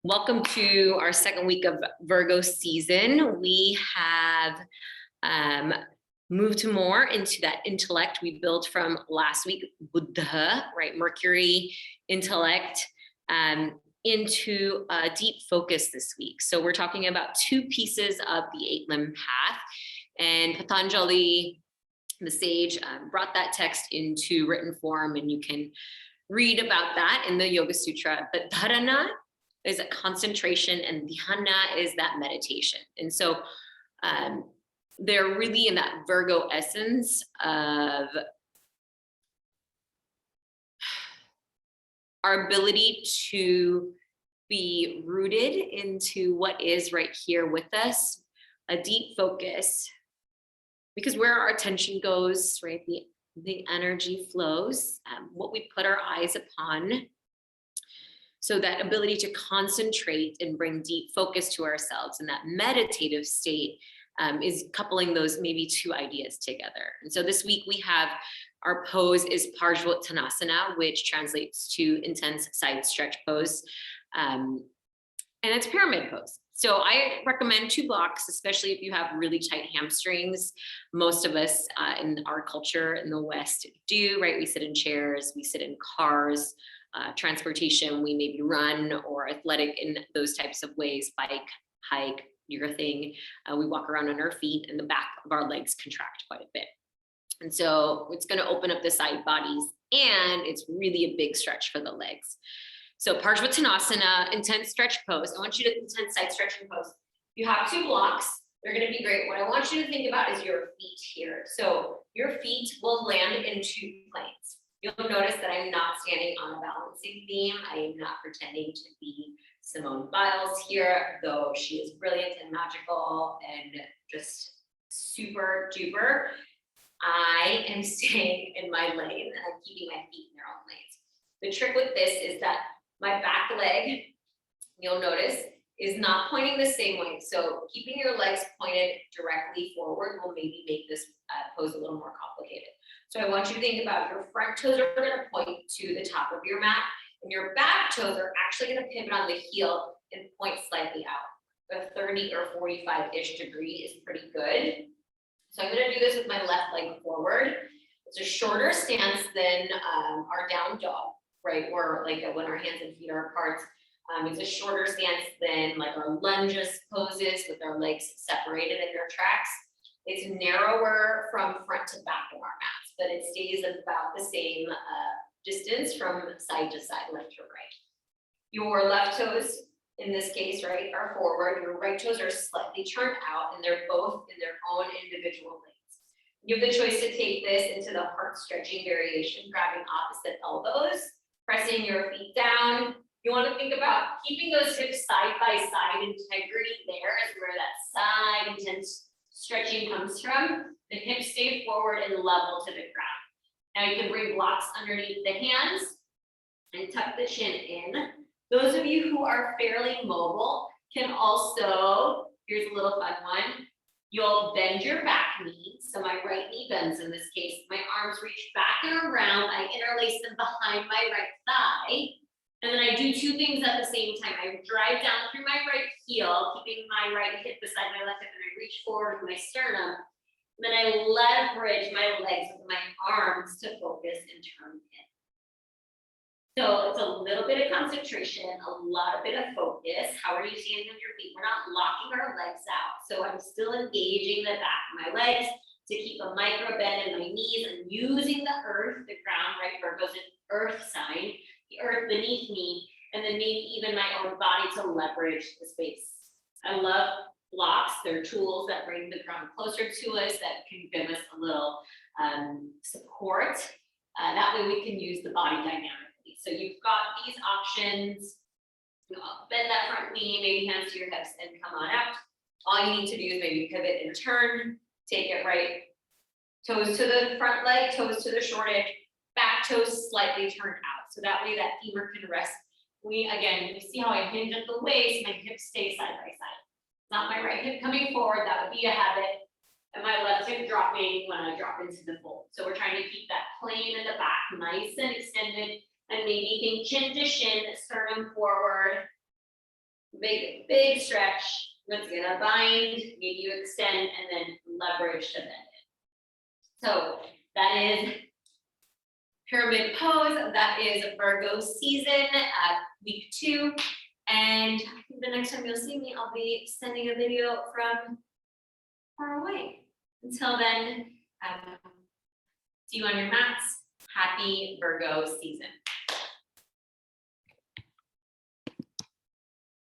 Welcome to our second week of Virgo season. We have moved more into that intellect we built from last week, Buddha, right? Mercury, intellect, into a deep focus this week. So we're talking about two pieces of the 8-limb path, and Patanjali, the sage, brought that text into written form, and you can read about that in the Yoga Sutra. But Dharana is a concentration, and Dhyana is that meditation. And so they're really in that Virgo essence of our ability to be rooted into what is right here with us, a deep focus, because where our attention goes, right, the energy flows, what we put our eyes upon. So that ability to concentrate and bring deep focus to ourselves in that meditative state is coupling those maybe two ideas together. And so this week we have our pose is Parshvottanasana, which translates to intense side stretch pose. And it's pyramid pose. So I recommend 2 blocks, especially if you have really tight hamstrings. Most of us in our culture in the West do, right? We sit in chairs, we sit in cars, transportation, we maybe run or athletic in those types of ways, bike, hike, your thing. We walk around on our feet and the back of our legs contract quite a bit. And so it's going to open up the side bodies, and it's really a big stretch for the legs. So Parshvottanasana, intense stretch pose. I want you to intense side stretching pose. You have 2 blocks. They're going to be great. What I want you to think about is your feet here. So your feet will land in 2 planes. You'll notice that I'm not standing on a balancing beam. I am not pretending to be Simone Biles here, though she is brilliant and magical and just super duper. I am staying in my lane and I'm keeping my feet in their own lanes. The trick with this is that my back leg, you'll notice, is not pointing the same way. So keeping your legs pointed directly forward will maybe make this pose a little more complicated. So I want you to think about your front toes are going to point to the top of your mat, and your back toes are actually going to pivot on the heel and point slightly out. A 30 or 45-ish degree is pretty good. So I'm going to do this with my left leg forward. It's a shorter stance than our down dog, right? Or like when our hands and feet are apart. It's a shorter stance than like our lunges poses with our legs separated in their tracks. It's narrower from front to back of our mats, but it stays about the same distance from side to side, left to right. Your left toes, in this case, right, are forward. Your right toes are slightly turned out, and they're both in their own individual lanes. You have the choice to take this into the heart stretching variation, grabbing opposite elbows, pressing your feet down. You want to think about keeping those hips side by side. Integrity there is where that side intense stretching comes from. The hips stay forward and level to the ground. Now you can bring blocks underneath the hands and tuck the chin in. Those of you who are fairly mobile can also, here's a little fun one, you'll bend your back knee. So my right knee bends in this case. My arms reach back and around. I interlace them behind my right thigh. And then I do 2 things at the same time. I drive down through my right heel, keeping my right hip beside my left hip, and I reach forward with my sternum. And then I leverage my legs with my arms to focus and turn in. So it's a little bit of concentration, a lot of bit of focus. How are you standing on your feet? We're not locking our legs out. So I'm still engaging the back of my legs to keep a micro bend in my knees and using the earth, the ground, right? Virgo's an earth sign, the earth beneath me, and then maybe even my own body to leverage the space. I love blocks. They're tools that bring the ground closer to us, that can give us a little support. That way we can use the body dynamically. So you've got these options. Bend that front knee, maybe hands to your hips, and come on out. All you need to do is maybe pivot and turn, take it right. Toes to the front leg, toes to the short edge, back toes slightly turned out. So that way that femur can rest. Again, you see how I hinge at the waist, my hips stay side by side. Not my right hip coming forward, that would be a habit. And my left hip dropping when I drop into the fold. So we're trying to keep that plane in the back nice and extended, and maybe think chin to shin, sternum forward, big stretch. Once again, a bind, maybe you extend and then leverage to bend it. So that is pyramid pose. That is Virgo season at week 2. And I think the next time you'll see me, I'll be sending a video from far away. Until then, see you on your mats. Happy Virgo season.